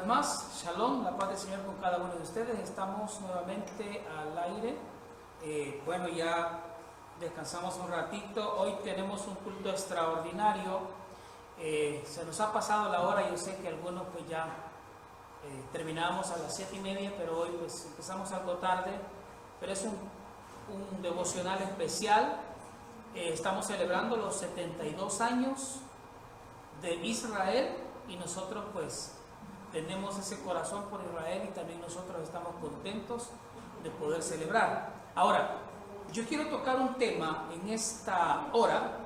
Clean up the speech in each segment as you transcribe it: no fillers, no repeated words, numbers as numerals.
vez más, Shalom, la paz del Señor con cada uno de ustedes. Estamos nuevamente al aire. Bueno, ya descansamos un ratito. Hoy tenemos un culto extraordinario. Se nos ha pasado la hora. Yo sé que algunos pues ya terminamos a las 7:30, pero hoy pues empezamos algo tarde. Pero es un devocional especial. Estamos celebrando los 72 años de Israel y nosotros pues tenemos ese corazón por Israel y también nosotros estamos contentos de poder celebrar. Ahora, yo quiero tocar un tema en esta hora,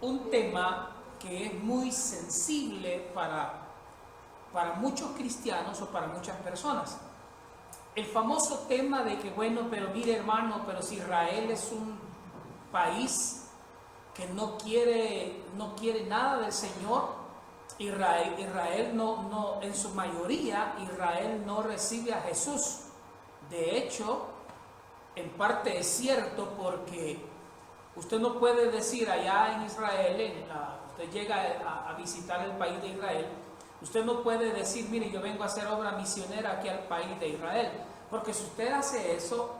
un tema que es muy sensible para muchos cristianos o para muchas personas. El famoso tema de que, bueno, pero mire hermano, pero si Israel es un país que no quiere nada del Señor, Israel no, en su mayoría, Israel no recibe a Jesús. De hecho, en parte es cierto, porque usted no puede decir allá en Israel, usted llega a visitar el país de Israel, usted no puede decir, mire, yo vengo a hacer obra misionera aquí al país de Israel, porque si usted hace eso,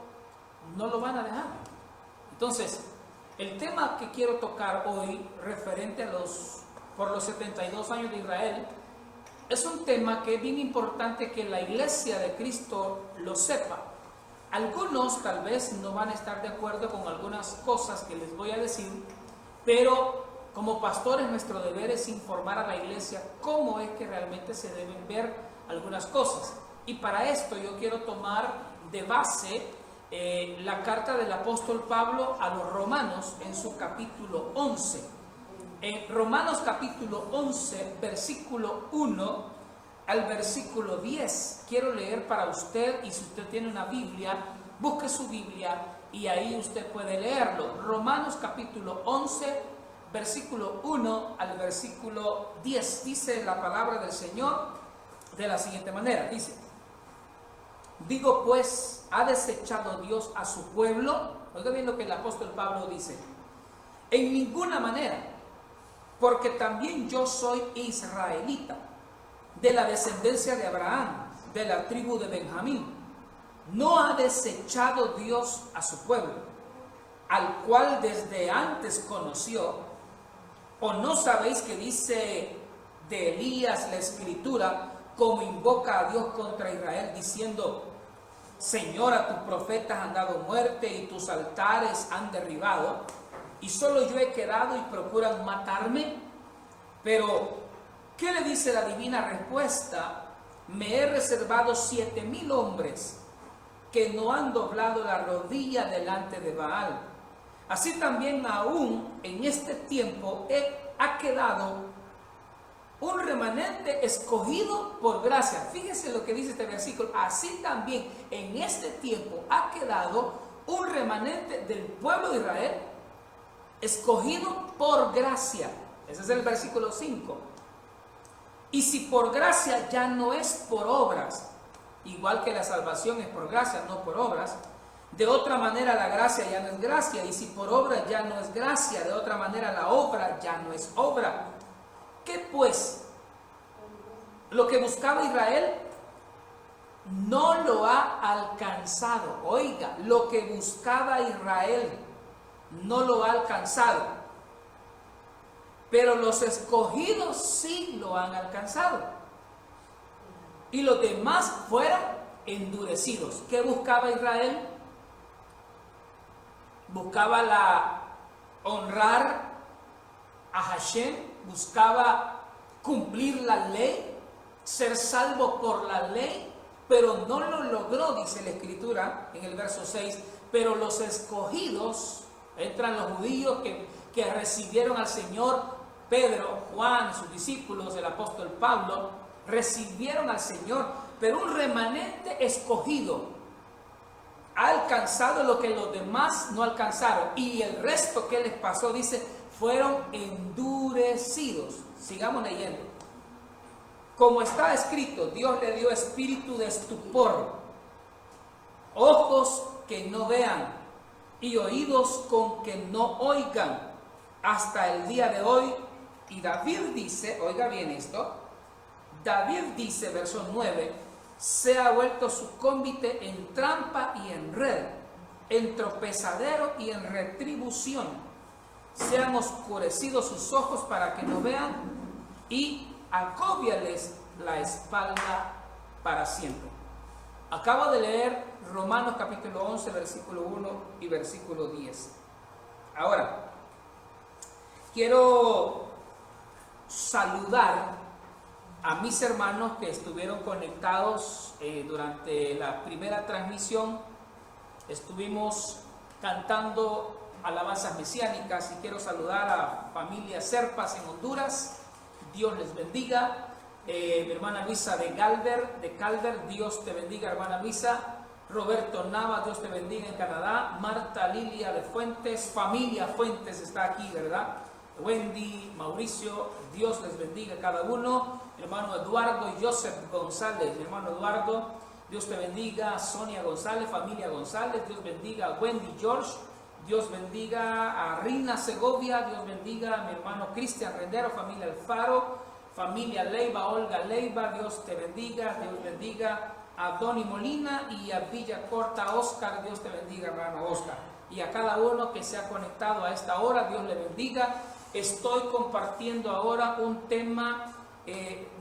no lo van a dejar. Entonces, el tema que quiero tocar hoy, referente por los 72 años de Israel, es un tema que es bien importante que la iglesia de Cristo lo sepa. Algunos tal vez no van a estar de acuerdo con algunas cosas que les voy a decir, pero como pastores nuestro deber es informar a la iglesia cómo es que realmente se deben ver algunas cosas. Y para esto yo quiero tomar de base la carta del apóstol Pablo a los romanos en su capítulo 11. En Romanos capítulo 11, versículo 1 al versículo 10. Quiero leer para usted, y si usted tiene una Biblia, busque su Biblia y ahí usted puede leerlo. Romanos capítulo 11, versículo 1 al versículo 10. Dice la palabra del Señor de la siguiente manera. Dice: digo pues, ¿ha desechado Dios a su pueblo? Oiga bien lo que el apóstol Pablo dice. En ninguna manera, porque también yo soy israelita, de la descendencia de Abraham, de la tribu de Benjamín. No ha desechado Dios a su pueblo, al cual desde antes conoció. ¿O no sabéis que dice de Elías la Escritura, como invoca a Dios contra Israel, diciendo: Señor, a tus profetas han dado muerte y tus altares han derribado, y solo yo he quedado y procuran matarme? Pero, ¿qué le dice la divina respuesta? Me he reservado 7,000 hombres que no han doblado la rodilla delante de Baal. Así también aún en este tiempo ha quedado un remanente escogido por gracia. Fíjese lo que dice este versículo. Así también en este tiempo ha quedado un remanente del pueblo de Israel escogido por gracia. Ese es el versículo 5. Y si por gracia ya no es por obras, igual que la salvación es por gracia, no por obras, de otra manera la gracia ya no es gracia. Y si por obra ya no es gracia, de otra manera la obra ya no es obra. ¿Qué pues? Lo que buscaba Israel no lo ha alcanzado. Oiga, lo que buscaba Israel no lo ha alcanzado, pero los escogidos sí lo han alcanzado, y los demás fueron endurecidos. ¿Qué buscaba Israel? Buscaba honrar a Hashem, buscaba cumplir la ley, ser salvo por la ley, pero no lo logró, dice la Escritura en el verso 6. Pero los escogidos, entran los judíos que recibieron al Señor, Pedro, Juan, sus discípulos, el apóstol Pablo, recibieron al Señor, pero un remanente escogido ha alcanzado lo que los demás no alcanzaron, y el resto que les pasó, dice, fueron endurecidos. Sigamos leyendo. Como está escrito, Dios le dio espíritu de estupor, ojos que no vean y oídos con que no oigan, hasta el día de hoy. Y David dice, oiga bien esto, David dice, verso 9, se ha vuelto su cómite en trampa y en red, en tropezadero y en retribución. Se han oscurecido sus ojos para que no vean y agóbiales la espalda para siempre. Acabo de leer Romanos capítulo 11, versículo 1 y versículo 10. Ahora, quiero saludar a mis hermanos que estuvieron conectados durante la primera transmisión. Estuvimos cantando alabanzas mesiánicas y quiero saludar a familia Serpas en Honduras. Dios les bendiga. Mi hermana Luisa de Calder, Dios te bendiga, hermana Luisa. Roberto Nava, Dios te bendiga en Canadá. Marta Lilia de Fuentes, familia Fuentes está aquí, ¿verdad? Wendy, Mauricio, Dios les bendiga a cada uno. Mi hermano Eduardo y Joseph González, mi hermano Eduardo, Dios te bendiga. Sonia González, familia González, Dios bendiga a Wendy George, Dios bendiga a Rina Segovia, Dios bendiga a mi hermano Cristian Rendero, familia Alfaro, familia Leiva, Olga Leiva, Dios te bendiga. Dios bendiga a Donny Molina y a Villa Corta Oscar, Dios te bendiga, hermano Oscar. Y a cada uno que se ha conectado a esta hora, Dios le bendiga. Estoy compartiendo ahora un tema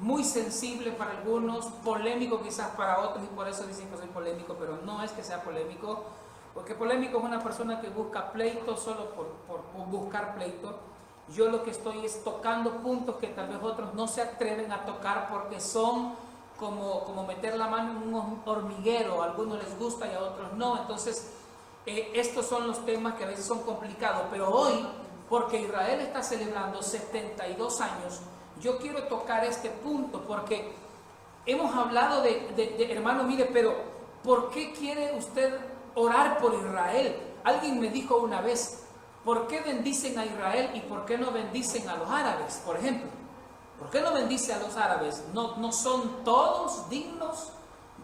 muy sensible para algunos, polémico quizás para otros, y por eso dicen que soy polémico, pero no es que sea polémico, porque polémico es una persona que busca pleito solo por buscar pleito. Yo lo que estoy es tocando puntos que tal vez otros no se atreven a tocar porque son como meter la mano en un hormiguero. A algunos les gusta y a otros no. Entonces, estos son los temas que a veces son complicados. Pero hoy, porque Israel está celebrando 72 años, yo quiero tocar este punto porque hemos hablado de hermano, mire, pero ¿por qué quiere usted orar por Israel? Alguien me dijo una vez, ¿por qué bendicen a Israel y por qué no bendicen a los árabes, por ejemplo? ¿Por qué no bendice a los árabes? ¿No son todos dignos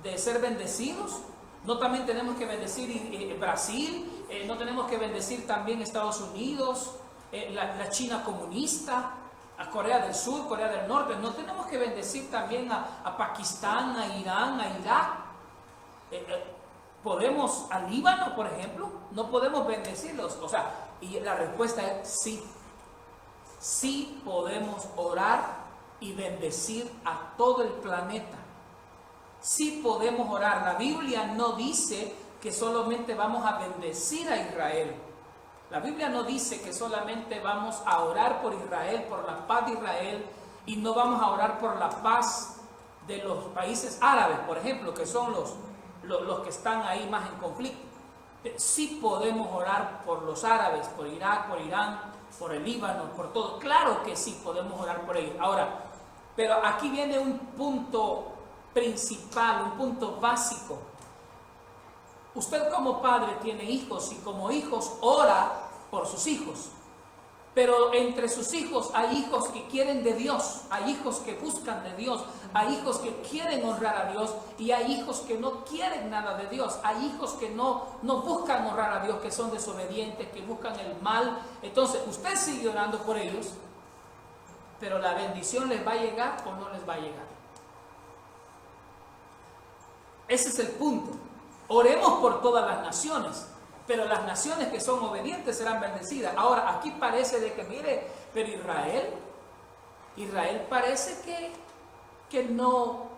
de ser bendecidos? ¿No también tenemos que bendecir Brasil? ¿No tenemos que bendecir también Estados Unidos? La China comunista, a Corea del Sur, Corea del Norte. ¿No tenemos que bendecir también a Pakistán, a Irán, a Irak? ¿Podemos al Líbano, por ejemplo? ¿No podemos bendecirlos? O sea, y la respuesta es sí. Sí podemos orar y bendecir a todo el planeta. Sí podemos orar. La Biblia no dice que solamente vamos a bendecir a Israel. La Biblia no dice que solamente vamos a orar por Israel, por la paz de Israel, y no vamos a orar por la paz de los países árabes, por ejemplo, que son los que están ahí más en conflicto. Sí podemos orar por los árabes, por Irak, por Irán, por el Líbano, por todo. Claro que sí podemos orar por ellos. Ahora, pero aquí viene un punto principal, un punto básico. Usted como padre tiene hijos y como hijos ora por sus hijos. Pero entre sus hijos hay hijos que quieren de Dios, hay hijos que buscan de Dios, hay hijos que quieren honrar a Dios y hay hijos que no quieren nada de Dios. Hay hijos que no buscan honrar a Dios, que son desobedientes, que buscan el mal. Entonces usted sigue orando por ellos, pero la bendición les va a llegar o no les va a llegar. Ese es el punto. Oremos por todas las naciones, pero las naciones que son obedientes serán bendecidas. Ahora, aquí parece de que, mire, pero Israel parece que no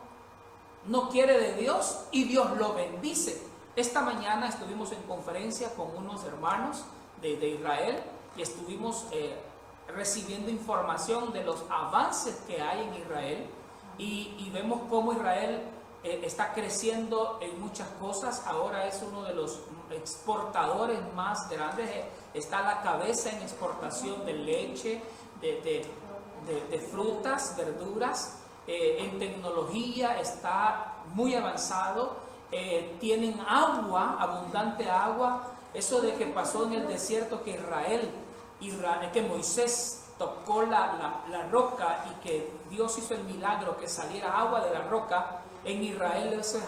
quiere de Dios y Dios lo bendice. Esta mañana estuvimos en conferencia con unos hermanos de Israel y estuvimos recibiendo información de los avances que hay en Israel y vemos cómo Israel está creciendo en muchas cosas. Ahora es uno de los exportadores más grandes, está a la cabeza en exportación de leche, de frutas, verduras, en tecnología está muy avanzado, tienen agua, abundante agua. Eso de que pasó en el desierto, que que Moisés tocó la roca y que Dios hizo el milagro que saliera agua de la roca. En Israel eso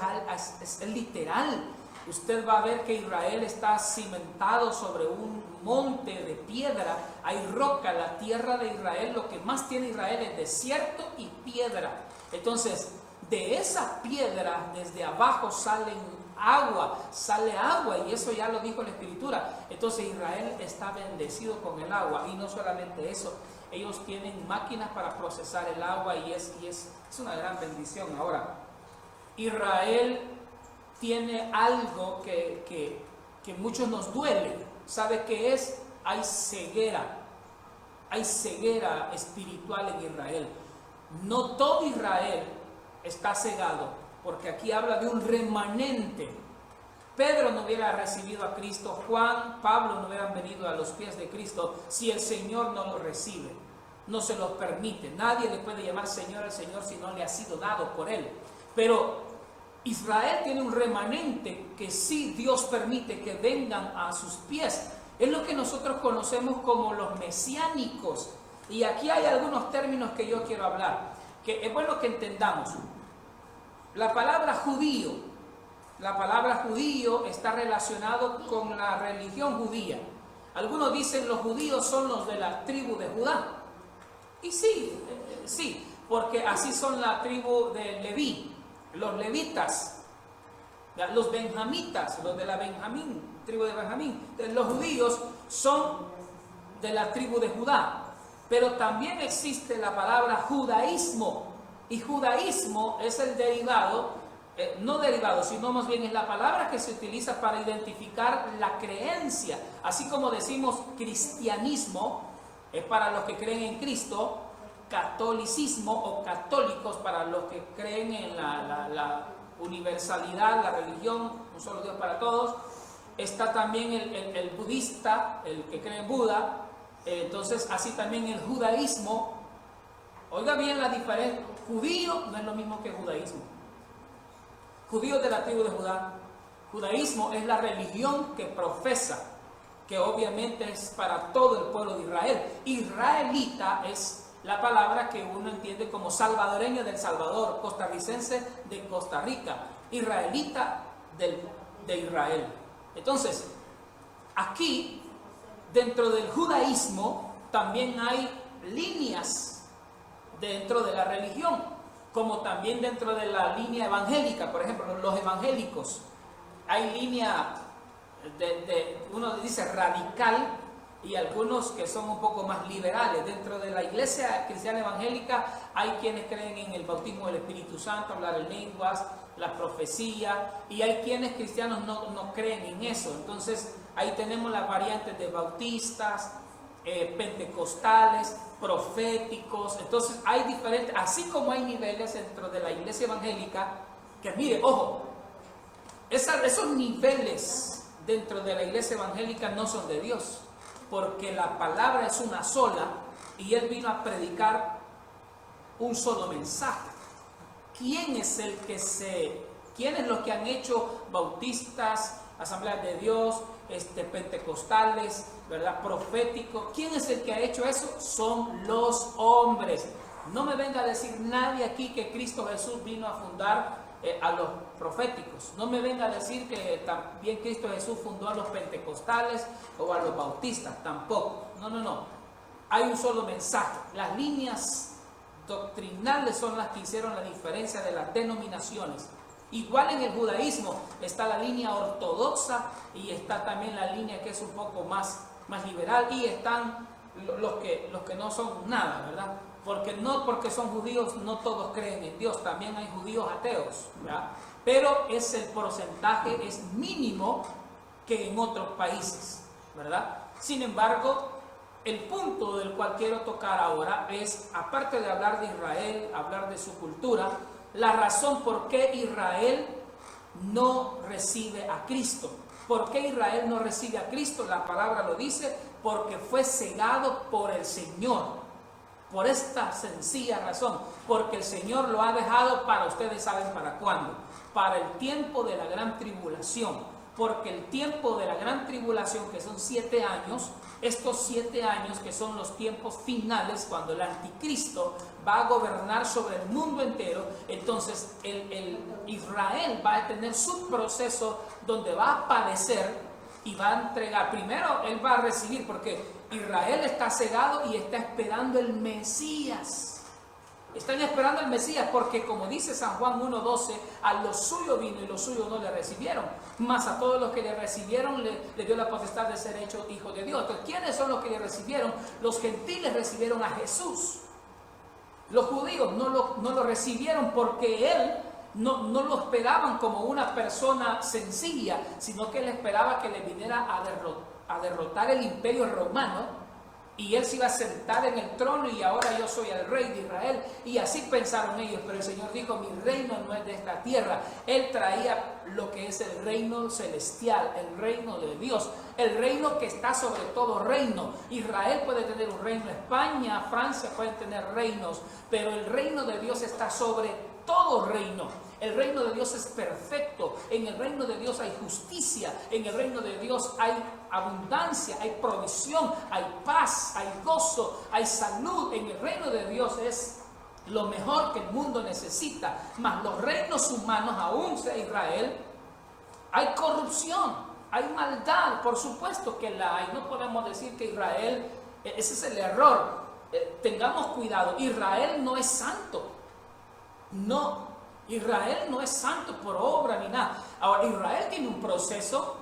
es literal. Usted va a ver que Israel está cimentado sobre un monte de piedra. Hay roca. La tierra de Israel, lo que más tiene Israel es desierto y piedra. Entonces, de esa piedra, desde abajo sale agua, y eso ya lo dijo la Escritura. Entonces Israel está bendecido con el agua, y no solamente eso, ellos tienen máquinas para procesar el agua, y es una gran bendición. Ahora, Israel tiene algo que muchos nos duele. ¿Sabe qué es? Hay ceguera espiritual en Israel. No todo Israel está cegado, porque aquí habla de un remanente. Pedro no hubiera recibido a Cristo, Juan, Pablo no hubieran venido a los pies de Cristo si el Señor no lo recibe, no se lo permite. Nadie le puede llamar Señor al Señor si no le ha sido dado por Él. Pero Israel tiene un remanente que sí Dios permite que vengan a sus pies. Es lo que nosotros conocemos como los mesiánicos. Y aquí hay algunos términos que yo quiero hablar, que es bueno que entendamos. La palabra judío está relacionado con la religión judía. Algunos dicen los judíos son los de la tribu de Judá. Y sí, porque así son la tribu de Leví, los levitas, los benjamitas, los de la tribu de Benjamín. Los judíos son de la tribu de Judá. Pero también existe la palabra judaísmo, y judaísmo es el derivado, no derivado, sino más bien es la palabra que se utiliza para identificar la creencia. Así como decimos cristianismo, es para los que creen en Cristo, catolicismo o católicos para los que creen en la universalidad, la religión, un solo Dios para todos. Está también el budista, el que cree en Buda. Entonces, así también el judaísmo. Oiga bien la diferencia. Judío no es lo mismo que judaísmo. Judío de la tribu de Judá. Judaísmo es la religión que profesa, que obviamente es para todo el pueblo de Israel. Israelita es la palabra que uno entiende como salvadoreño del Salvador, costarricense de Costa Rica, israelita de Israel. Entonces, aquí, dentro del judaísmo, también hay líneas dentro de la religión, como también dentro de la línea evangélica. Por ejemplo, los evangélicos, hay línea uno dice radical, y algunos que son un poco más liberales. Dentro de la iglesia cristiana evangélica hay quienes creen en el bautismo del Espíritu Santo, hablar en lenguas, la profecía, y hay quienes cristianos no creen en eso. Entonces ahí tenemos las variantes de bautistas, pentecostales, proféticos. Entonces hay diferentes, así como hay niveles dentro de la iglesia evangélica, que mire, ojo, esos niveles dentro de la iglesia evangélica no son de Dios, porque la palabra es una sola y Él vino a predicar un solo mensaje. ¿Quiénes los que han hecho bautistas, asambleas de Dios, pentecostales, ¿verdad? Proféticos? ¿Quién es el que ha hecho eso? Son los hombres. No me venga a decir nadie aquí que Cristo Jesús vino a fundar a los proféticos. No me venga a decir que también Cristo Jesús fundó a los pentecostales o a los bautistas. Tampoco. No. Hay un solo mensaje. Las líneas doctrinales son las que hicieron la diferencia de las denominaciones. Igual en el judaísmo está la línea ortodoxa y está también la línea que es un poco más liberal, y están los que no son nada, ¿verdad? Porque son judíos, no todos creen en Dios, también hay judíos ateos, ¿verdad? Pero el porcentaje es mínimo que en otros países, ¿verdad? Sin embargo, el punto del cual quiero tocar ahora es, aparte de hablar de Israel, hablar de su cultura, la razón por qué Israel no recibe a Cristo. ¿Por qué Israel no recibe a Cristo? La palabra lo dice, porque fue cegado por el Señor. Por esta sencilla razón, porque el Señor lo ha dejado para, ustedes saben para cuándo, para el tiempo de la gran tribulación. Porque el tiempo de la gran tribulación, que son 7 años, estos 7 años que son los tiempos finales, cuando el anticristo va a gobernar sobre el mundo entero, entonces el Israel va a tener su proceso donde va a padecer y va a entregar. Primero él va a recibir, porque Israel está cegado y está esperando el Mesías. Están esperando al Mesías porque, como dice San Juan 1:12, a lo suyo vino y los suyos no le recibieron. Mas a todos los que le recibieron le dio la potestad de ser hechos hijos de Dios. Entonces, ¿quiénes son los que le recibieron? Los gentiles recibieron a Jesús. Los judíos no lo recibieron porque Él no lo esperaban como una persona sencilla, sino que Él esperaba que le viniera a derrotar el imperio romano. Y Él se iba a sentar en el trono y ahora yo soy el rey de Israel. Y así pensaron ellos, pero el Señor dijo, mi reino no es de esta tierra. Él traía lo que es el reino celestial, el reino de Dios, el reino que está sobre todo reino. Israel puede tener un reino, España, Francia pueden tener reinos, pero el reino de Dios está sobre todo reino. El reino de Dios es perfecto. En el reino de Dios hay justicia. En el reino de Dios hay abundancia, hay provisión, hay paz, hay gozo, hay salud. En el reino de Dios es lo mejor que el mundo necesita. Mas los reinos humanos, aún sea Israel, hay corrupción, hay maldad. Por supuesto que la hay. No podemos decir que Israel, ese es el error. Tengamos cuidado. Israel no es santo. No. Israel no es santo por obra ni nada. Ahora, Israel tiene un proceso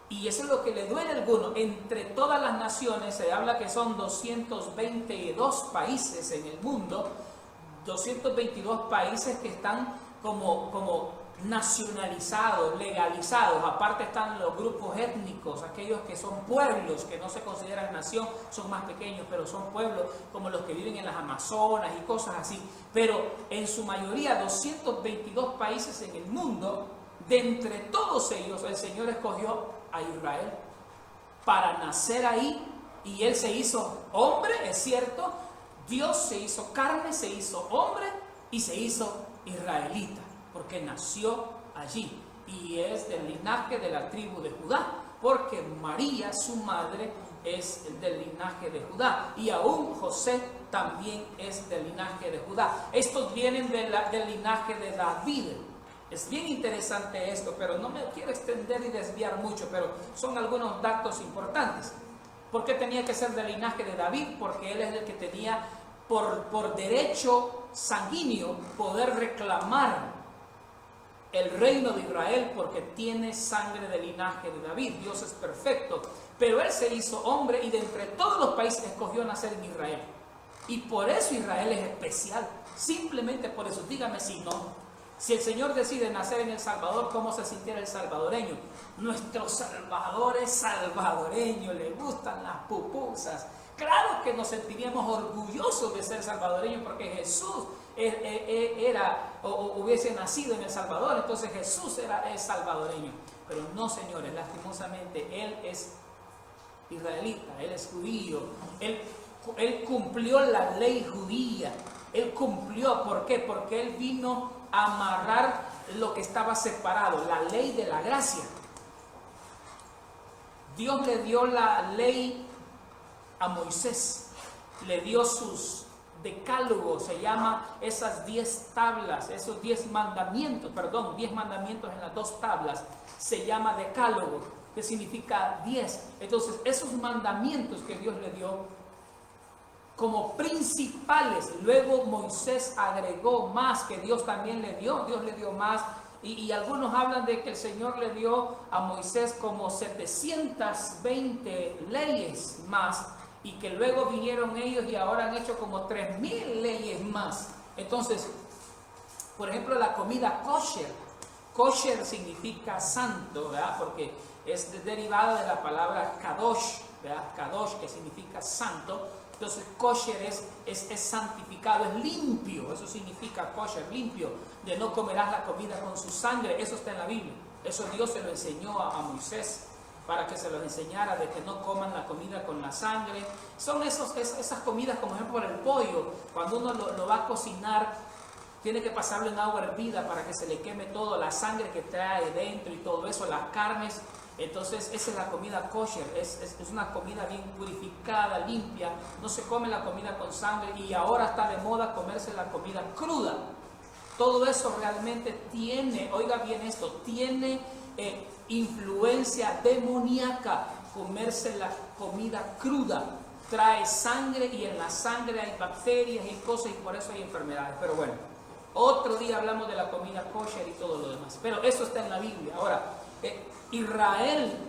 y eso es lo que le duele a algunos. Entre todas las naciones se habla que son 222 países en el mundo, 222 países que están como nacionalizados, legalizados. Aparte están los grupos étnicos, aquellos que son pueblos, que no se consideran nación, son más pequeños, pero son pueblos como los que viven en las Amazonas y cosas así. Pero en su mayoría, 222 países en el mundo, de entre todos ellos, el Señor escogió a Israel para nacer ahí, y Él se hizo hombre, es cierto. Dios se hizo carne, se hizo hombre y se hizo israelita, porque nació allí y es del linaje de la tribu de Judá, porque María, su madre, es del linaje de Judá, y aún José también es del linaje de Judá. Estos vienen del linaje de David. Es bien interesante esto, pero no me quiero extender y desviar mucho, pero son algunos datos importantes. ¿Por qué tenía que ser del linaje de David? Porque él es el que tenía por derecho sanguíneo poder reclamar el reino de Israel, porque tiene sangre del linaje de David. Dios es perfecto, pero Él se hizo hombre y de entre todos los países escogió nacer en Israel. Y por eso Israel es especial, simplemente por eso. Dígame si no. Si el Señor decide nacer en El Salvador, ¿cómo se sintiera el salvadoreño? Nuestro Salvador es salvadoreño, le gustan las pupusas. Claro que nos sentiríamos orgullosos de ser salvadoreños, porque Jesús era o hubiese nacido en El Salvador, entonces Jesús es salvadoreño. Pero no, señores, lastimosamente Él es israelita, Él es judío, Él cumplió la ley judía, Él cumplió. ¿Por qué? Porque Él vino a amarrar lo que estaba separado, la ley de la gracia. Dios le dio la ley a Moisés, le dio sus decálogos, se llama esas 10 tablas, esos 10 mandamientos, 10 mandamientos en las 2 tablas, se llama decálogo, que significa 10. Entonces, esos mandamientos que Dios le dio como principales, luego Moisés agregó más que Dios también le dio, Dios le dio más. Y algunos hablan de que el Señor le dio a Moisés como 720 leyes más, y que luego vinieron ellos y ahora han hecho como 3000 leyes más. Entonces, por ejemplo, la comida kosher. Kosher significa santo, ¿verdad? Porque es derivada de la palabra kadosh, ¿verdad? Kadosh, que significa santo. Entonces, kosher es santificado, es limpio. Eso significa kosher, limpio. De no comerás la comida con su sangre. Eso está en la Biblia. Eso Dios se lo enseñó a Moisés, para que se los enseñara, de que no coman la comida con la sangre. Son esas comidas, como ejemplo el pollo, cuando uno lo va a cocinar, tiene que pasarlo en agua hervida para que se le queme todo, la sangre que trae dentro y todo eso, las carnes. Entonces esa es la comida kosher, es una comida bien purificada, limpia. No se come la comida con sangre, y ahora está de moda comerse la comida cruda. Todo eso realmente tiene, oiga bien esto, tiene influencia demoníaca, comerse la comida cruda. trae sangre y en la sangre hay bacterias y cosas y por eso hay enfermedades. Pero bueno, otro día hablamos de la comida kosher y todo lo demás. Pero eso está en la Biblia. Ahora, Israel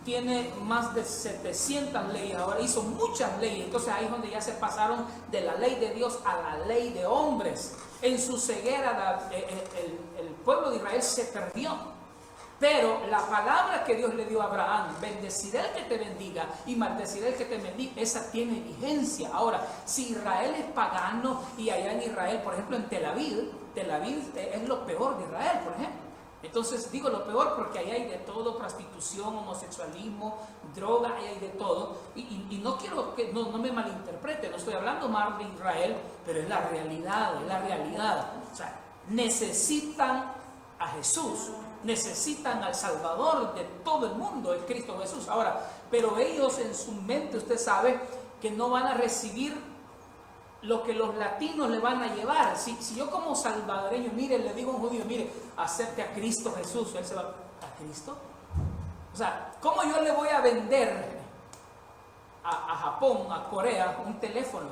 tiene más de 700 leyes, ahora hizo muchas leyes, entonces ahí es donde ya se pasaron de la ley de Dios a la ley de hombres. En su ceguera el pueblo de Israel se perdió, pero la palabra que Dios le dio a Abraham, bendeciré el que te bendiga y maldeciré el que te bendiga, esa tiene vigencia. Ahora, si Israel es pagano y allá en Israel, por ejemplo en Tel Aviv es lo peor de Israel, por ejemplo. Entonces digo lo peor porque ahí hay de todo, prostitución, homosexualismo, droga, ahí hay de todo. Y no quiero que no me malinterprete, no estoy hablando mal de Israel, pero es la realidad, es la realidad. O sea, necesitan a Jesús, necesitan al Salvador de todo el mundo, el Cristo Jesús. Ahora, pero ellos en su mente, usted sabe, que no van a recibir lo que los latinos le van a llevar. Si yo como salvadoreño, mire, le digo a un judío, mire, acepte a Cristo Jesús, él se va a Cristo. O sea, ¿cómo yo le voy a vender a Japón, a Corea, un teléfono?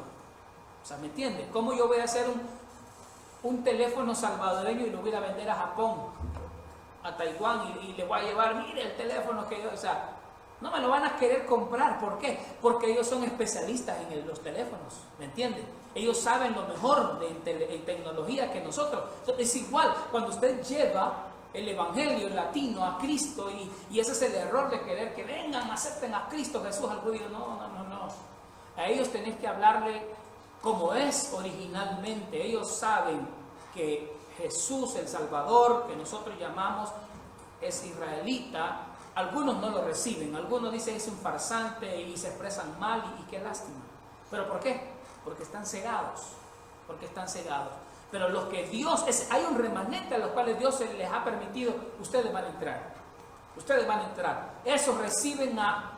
O sea, ¿me entiende? ¿Cómo yo voy a hacer un teléfono salvadoreño y lo voy a vender a Japón, a Taiwán y le voy a llevar, mire el teléfono que yo, o sea, no me lo van a querer comprar? ¿Por qué? Porque ellos son especialistas en los teléfonos, ¿me entienden? Ellos saben lo mejor en tecnología que nosotros. Entonces, es igual, cuando usted lleva el evangelio latino a Cristo y ese es el error de querer que vengan, acepten a Cristo Jesús al judío. No. A ellos tenés que hablarle como es originalmente. Ellos saben que Jesús, el Salvador, que nosotros llamamos, es israelita. Algunos no lo reciben, algunos dicen es un farsante y se expresan mal y qué lástima. ¿Pero por qué? Porque están cegados, Pero los que Dios, hay un remanente a los cuales Dios les ha permitido, ustedes van a entrar. Esos reciben a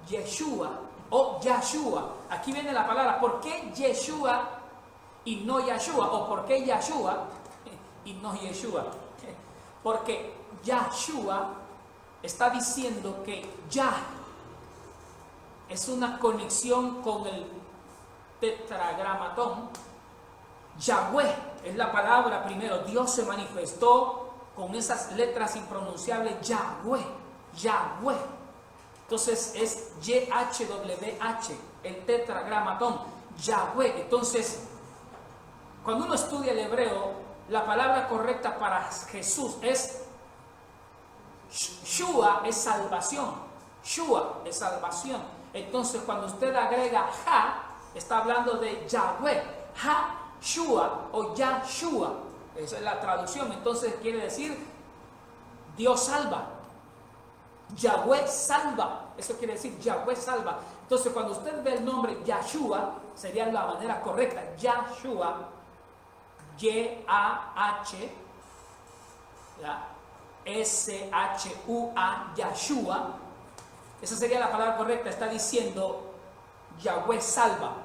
Yeshua o Yahshua. Aquí viene la palabra, ¿por qué Yeshua y no Yahshua? ¿O por qué Yahshua y no Yeshua? Porque Yahshua está diciendo que Yah es una conexión con el tetragramatón. Yahweh es la palabra primero. Dios se manifestó con esas letras impronunciables. Yahweh. Entonces es YHWH, el tetragramatón. Yahweh. Entonces, cuando uno estudia el hebreo, la palabra correcta para Jesús es Shua, es salvación. Entonces, cuando usted agrega Ja, está hablando de Yahweh. Ja, Shua o Yahshua. Esa es la traducción. Entonces, quiere decir Dios salva. Yahweh salva. Eso quiere decir Yahweh salva. Entonces, cuando usted ve el nombre Yahshua, sería la manera correcta. Yahshua, Y-A-H, S-H-U-A, Yahshua. Esa sería la palabra correcta. Está diciendo Yahweh salva.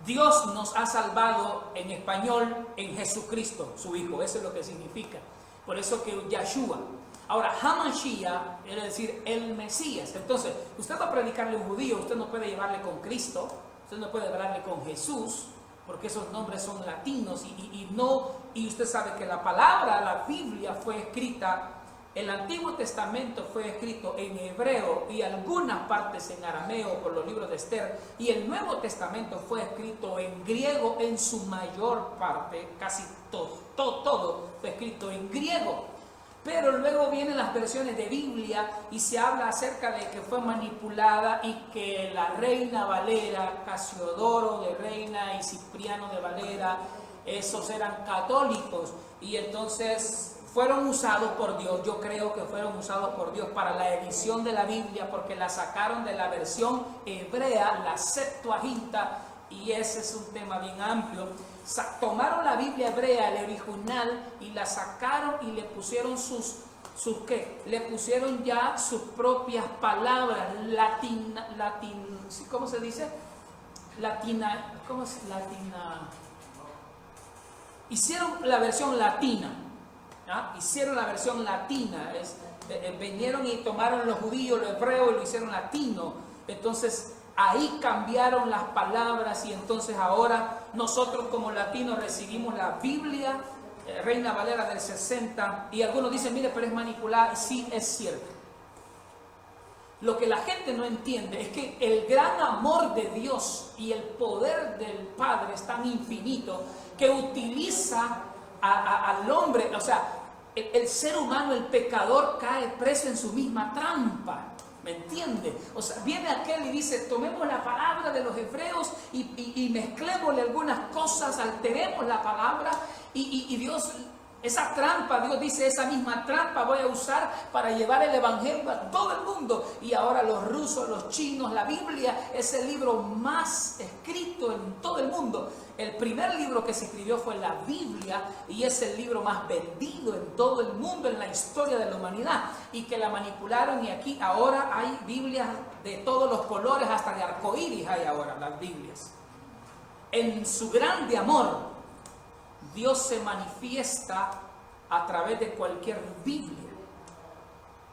Dios nos ha salvado en español en Jesucristo, su Hijo. Eso es lo que significa. Por eso que Yahshua. Ahora, Hamashiach quiere decir el Mesías. Entonces, usted va a predicarle a un judío, usted no puede llevarle con Cristo, usted no puede hablarle con Jesús, porque esos nombres son latinos y usted sabe que la palabra, la Biblia fue escrita. El Antiguo Testamento fue escrito en hebreo y algunas partes en arameo por los libros de Esther, y el Nuevo Testamento fue escrito en griego en su mayor parte, casi todo fue escrito en griego. Pero luego vienen las versiones de Biblia y se habla acerca de que fue manipulada y que la Reina Valera, Casiodoro de Reina y Cipriano de Valera, esos eran católicos y entonces fueron usados por Dios. Yo creo que fueron usados por Dios para la edición de la Biblia, porque la sacaron de la versión hebrea, la Septuaginta, y ese es un tema bien amplio. Tomaron la Biblia hebrea, el original, y la sacaron y le pusieron ¿qué? Le pusieron ya sus propias palabras, ¿cómo se dice? ¿Cómo es latina? Hicieron la versión latina. Vinieron y tomaron los judíos, lo hebreo y lo hicieron latino. Entonces Ahí cambiaron las palabras y entonces ahora nosotros como latinos recibimos la Biblia, Reina Valera del 60, y algunos dicen, mire, pero es manipulada. Sí, es cierto. Lo que la gente no entiende es que el gran amor de Dios y el poder del Padre es tan infinito que utiliza al hombre, o sea, el ser humano, el pecador, cae preso en su misma trampa. ¿Me entiende? O sea, viene aquel y dice, tomemos la palabra de los hebreos y mezclémosle algunas cosas, alteremos la palabra y Dios, esa trampa, Dios dice, esa misma trampa voy a usar para llevar el evangelio a todo el mundo. Y ahora los rusos, los chinos, la Biblia es el libro más escrito en todo el mundo. El primer libro que se escribió fue la Biblia y es el libro más vendido en todo el mundo, en la historia de la humanidad. Y que la manipularon y aquí ahora hay Biblias de todos los colores, hasta de arcoíris hay ahora las Biblias. En su grande amor, Dios se manifiesta a través de cualquier Biblia.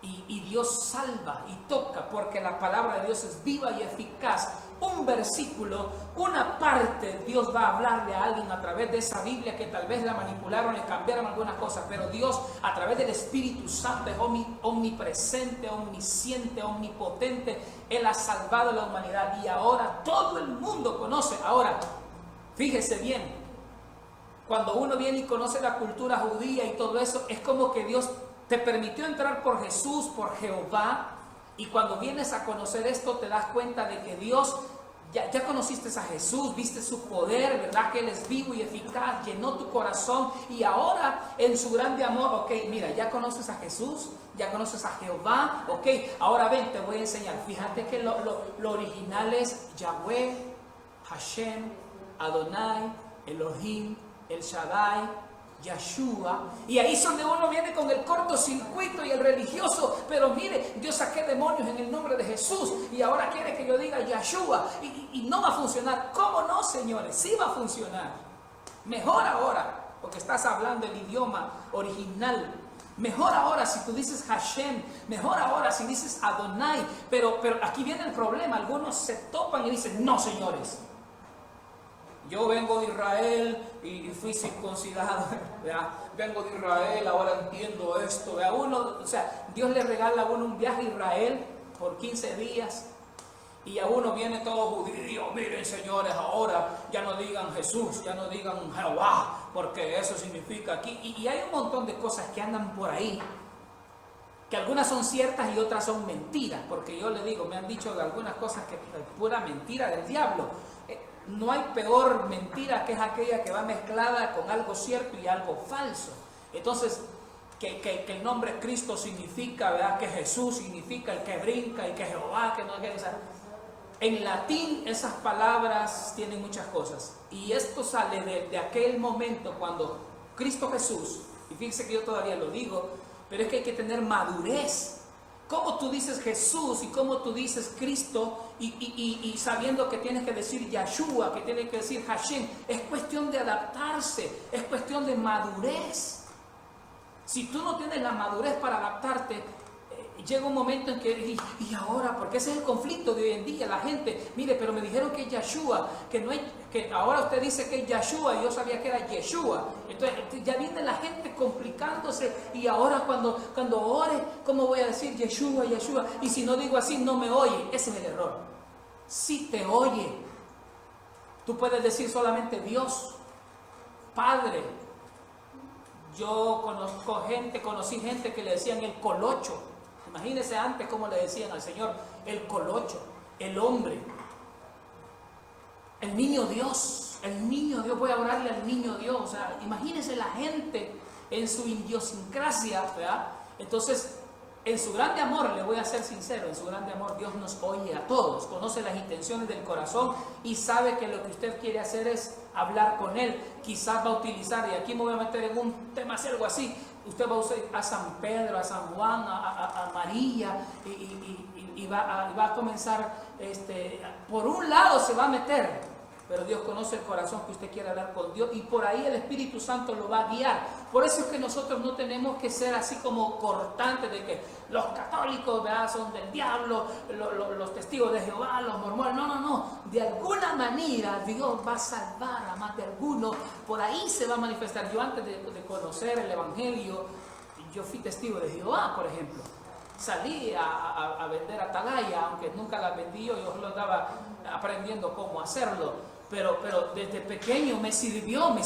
Y Dios salva y toca porque la palabra de Dios es viva y eficaz. Un versículo, una parte, Dios va a hablarle a alguien a través de esa Biblia que tal vez la manipularon, le cambiaron algunas cosas, pero Dios a través del Espíritu Santo es omnipresente, omnisciente, omnipotente. Él ha salvado a la humanidad y ahora todo el mundo conoce. Ahora, fíjese bien, cuando uno viene y conoce la cultura judía y todo eso, es como que Dios te permitió entrar por Jesús, por Jehová, y cuando vienes a conocer esto te das cuenta de que Dios, ya conociste a Jesús, viste su poder, ¿verdad? Que Él es vivo y eficaz, llenó tu corazón y ahora en su grande amor, ok, mira, ya conoces a Jesús, ya conoces a Jehová, ok, ahora ven, te voy a enseñar. Fíjate que lo original es Yahweh, Hashem, Adonai, Elohim, El Shaddai, Yeshua, y ahí es donde uno viene con el cortocircuito y el religioso, pero mire, yo saqué demonios en el nombre de Jesús y ahora quiere que yo diga Yeshua y no va a funcionar. ¿Cómo no, señores? Sí va a funcionar. Mejor ahora, porque estás hablando el idioma original. Mejor ahora si tú dices Hashem, mejor ahora si dices Adonai, pero aquí viene el problema. Algunos se topan y dicen, no, señores, yo vengo de Israel y fui circuncidado, ¿verdad? Vengo de Israel, ahora entiendo esto, ¿verdad? O sea, Dios le regala a uno un viaje a Israel por 15 días y a uno viene todo judío. Miren, señores, ahora ya no digan Jesús, ya no digan Jehová, porque eso significa aquí. Y hay un montón de cosas que andan por ahí, que algunas son ciertas y otras son mentiras, porque yo le digo, me han dicho de algunas cosas que es pura mentira del diablo. No hay peor mentira que es aquella que va mezclada con algo cierto y algo falso. Entonces, que el nombre Cristo significa, ¿verdad? Que Jesús significa el que brinca y que Jehová, que no, o sea, en latín esas palabras tienen muchas cosas. Y esto sale de aquel momento cuando Cristo Jesús, y fíjense que yo todavía lo digo, pero es que hay que tener madurez. ¿Cómo tú dices Jesús y cómo tú dices Cristo y sabiendo que tienes que decir Yeshua, que tienes que decir Hashem? Es cuestión de adaptarse, es cuestión de madurez. Si tú no tienes la madurez para adaptarte, llega un momento en que, y ahora, porque ese es el conflicto de hoy en día, la gente, mire, pero me dijeron que es Yeshua, que ahora usted dice que es Yeshua y yo sabía que era Yeshua. Entonces ya viene la gente complicándose y ahora cuando ore, ¿cómo voy a decir Yeshua, Yeshua? Y si no digo así, no me oye. Ese es el error. Si te oye, tú puedes decir solamente Dios, Padre. Yo conocí gente que le decían el colocho. Imagínense antes cómo le decían al Señor, el colocho, el hombre, el niño Dios, voy a orarle al niño Dios. O sea, imagínense la gente en su idiosincrasia, ¿verdad? Entonces, en su grande amor, le voy a ser sincero, en su grande amor Dios nos oye a todos, conoce las intenciones del corazón y sabe que lo que usted quiere hacer es hablar con Él. Quizás va a utilizar, y aquí me voy a meter en un tema algo así, usted va a usar a San Pedro, a San Juan, a María y va a comenzar, por un lado se va a meter, pero Dios conoce el corazón que usted quiere hablar con Dios y por ahí el Espíritu Santo lo va a guiar. Por eso es que nosotros no tenemos que ser así como cortantes de que los católicos, ¿verdad?, son del diablo, los testigos de Jehová, los mormones. No, no, no. De alguna manera Dios va a salvar a más de alguno. Por ahí se va a manifestar. Yo antes de conocer el Evangelio, yo fui testigo de Jehová, por ejemplo. Salí a vender atalaya, aunque nunca la vendí, yo lo estaba aprendiendo cómo hacerlo. Pero desde pequeño me sirvió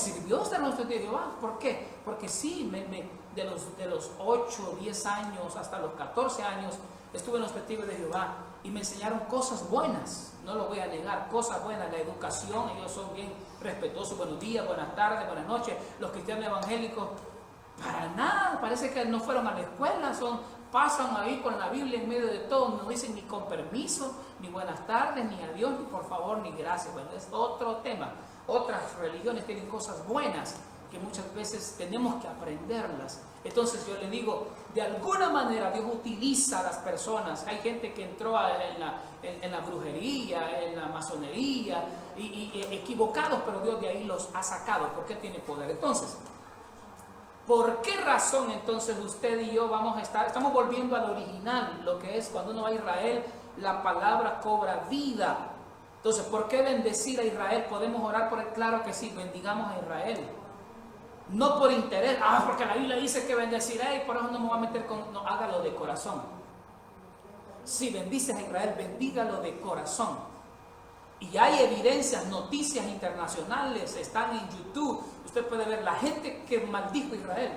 ser un testigo de Jehová. ¿Por qué? Porque sí, de los 8, 10 años hasta los 14 años estuve en los testigos de Jehová y me enseñaron cosas buenas, no lo voy a negar, cosas buenas, la educación, ellos son bien respetuosos, buenos días, buenas tardes, buenas noches. Los cristianos evangélicos, para nada, parece que no fueron a la escuela, pasan ahí con la Biblia en medio de todo, no dicen ni con permiso, ni buenas tardes, ni adiós, ni por favor, ni gracias. Bueno, es otro tema. Otras religiones tienen cosas buenas que muchas veces tenemos que aprenderlas. Entonces yo le digo, de alguna manera Dios utiliza a las personas. Hay gente que entró en la brujería, en la masonería, y equivocados, pero Dios de ahí los ha sacado porque tiene poder. Entonces, ¿por qué razón entonces usted y yo estamos volviendo al original, lo que es cuando uno va a Israel, la palabra cobra vida? Entonces, ¿por qué bendecir a Israel? ¿Podemos orar por él? Claro que sí, bendigamos a Israel. No por interés, porque la Biblia dice que bendeciré y por eso no me voy a meter con... No, hágalo de corazón. Si bendices a Israel, bendígalo de corazón. Y hay evidencias, noticias internacionales, están en YouTube. Usted puede ver la gente que maldijo a Israel.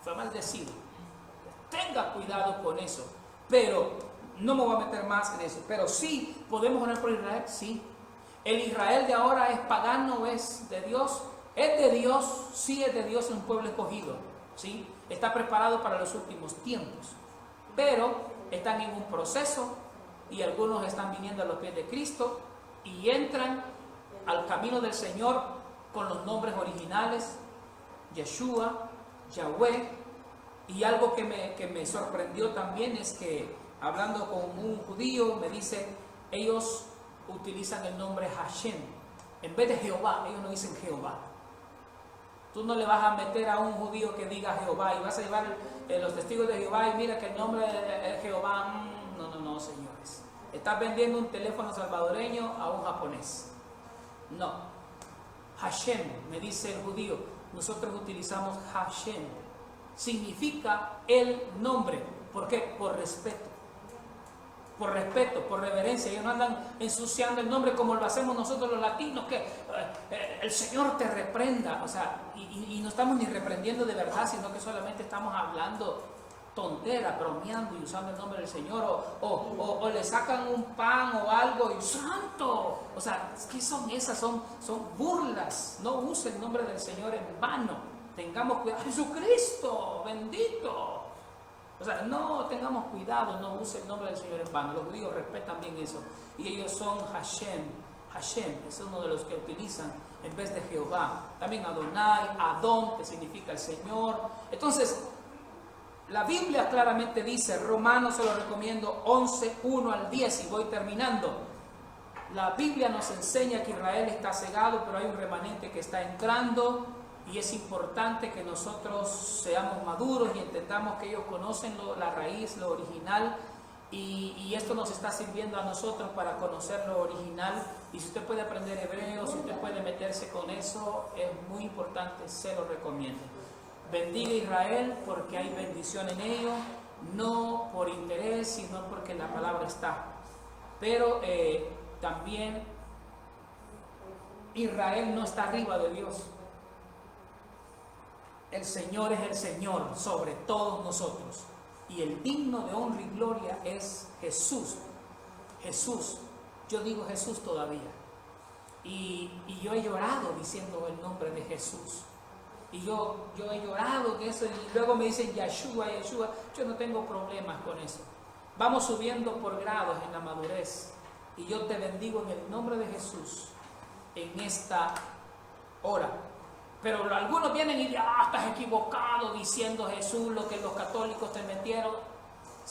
Fue maldecido. Tenga cuidado con eso. Pero no me voy a meter más en eso. Pero sí, ¿podemos orar por Israel? Sí. ¿El Israel de ahora es pagano, es de Dios? Es de Dios, sí es de Dios, es un pueblo escogido. ¿Sí? Está preparado para los últimos tiempos. Pero están en un proceso y algunos están viniendo a los pies de Cristo y entran al camino del Señor con los nombres originales, Yeshua, Yahweh. Y algo que me sorprendió también es que, hablando con un judío, me dice, ellos utilizan el nombre Hashem. En vez de Jehová, ellos no dicen Jehová. Tú no le vas a meter a un judío que diga Jehová y vas a llevar los testigos de Jehová y mira que el nombre de Jehová, no, señores. Estás vendiendo un teléfono salvadoreño a un japonés. No. Hashem, me dice el judío, nosotros utilizamos Hashem. Significa el nombre. ¿Por qué? Por respeto. Por respeto, por reverencia. Ellos no andan ensuciando el nombre como lo hacemos nosotros los latinos, que el Señor te reprenda. O sea, y no estamos ni reprendiendo de verdad, sino que solamente estamos hablando tontera, bromeando y usando el nombre del Señor, o le sacan un pan o algo y ¡santo! O sea, ¿qué son esas? Son burlas. No use el nombre del Señor en vano. Tengamos cuidado. ¡Jesucristo! ¡Bendito! O sea, no tengamos cuidado, no use el nombre del Señor en vano. Los judíos respetan bien eso. Y ellos son Hashem. Hashem es uno de los que utilizan en vez de Jehová. También Adonai, Adón, que significa el Señor. Entonces, la Biblia claramente dice, Romanos, se lo recomiendo, 11, 1 al 10, y voy terminando. La Biblia nos enseña que Israel está cegado, pero hay un remanente que está entrando, y es importante que nosotros seamos maduros y entendamos que ellos conocen la raíz, lo original, y esto nos está sirviendo a nosotros para conocer lo original. Y si usted puede aprender hebreo, si usted puede meterse con eso, es muy importante, se lo recomiendo. Bendiga a Israel porque hay bendición en ello, no por interés, sino porque la palabra está. Pero también Israel no está arriba de Dios. El Señor es el Señor sobre todos nosotros. Y el digno de honra y gloria es Jesús. Jesús. Yo digo Jesús todavía. Y yo he llorado diciendo el nombre de Jesús. Y yo he llorado que eso, y luego me dicen Yeshua, Yeshua. Yo no tengo problemas con eso. Vamos subiendo por grados en la madurez. Y yo te bendigo en el nombre de Jesús en esta hora. Pero algunos vienen y estás equivocado diciendo Jesús lo que los católicos te metieron.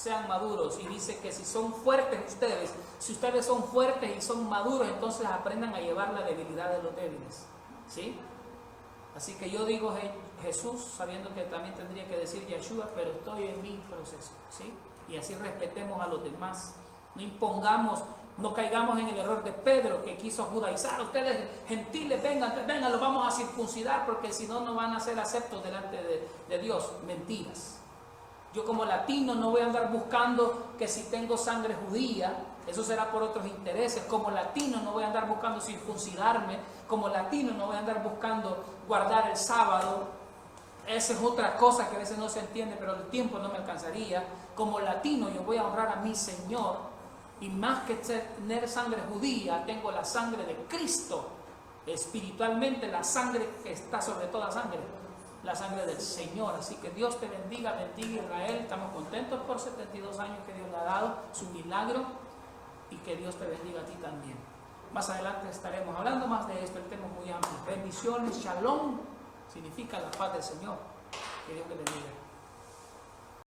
sean maduros. Y dice que si son fuertes ustedes, si ustedes son fuertes y son maduros, entonces aprendan a llevar la debilidad de los débiles, ¿sí? Así que yo digo Jesús, sabiendo que también tendría que decir Yeshua, pero estoy en mi proceso, ¿sí? Y así respetemos a los demás. No impongamos, no caigamos en el error de Pedro, que quiso judaizar. Ustedes gentiles, vengan, los vamos a circuncidar, porque si no, no van a ser aceptos delante de Dios. Mentiras. Yo como latino no voy a andar buscando que si tengo sangre judía, eso será por otros intereses. Como latino no voy a andar buscando circuncidarme. Como latino no voy a andar buscando guardar el sábado. Esa es otra cosa que a veces no se entiende, pero el tiempo no me alcanzaría. Como latino yo voy a honrar a mi Señor. Y más que tener sangre judía, tengo la sangre de Cristo. Espiritualmente la sangre que está sobre toda sangre, la sangre del Señor. Así que Dios te bendiga, bendiga Israel. Estamos contentos por 72 años que Dios le ha dado, su milagro, y que Dios te bendiga a ti también. Más adelante estaremos hablando más de esto, el tema es muy amplio. Bendiciones, shalom, significa la paz del Señor. Que Dios te bendiga.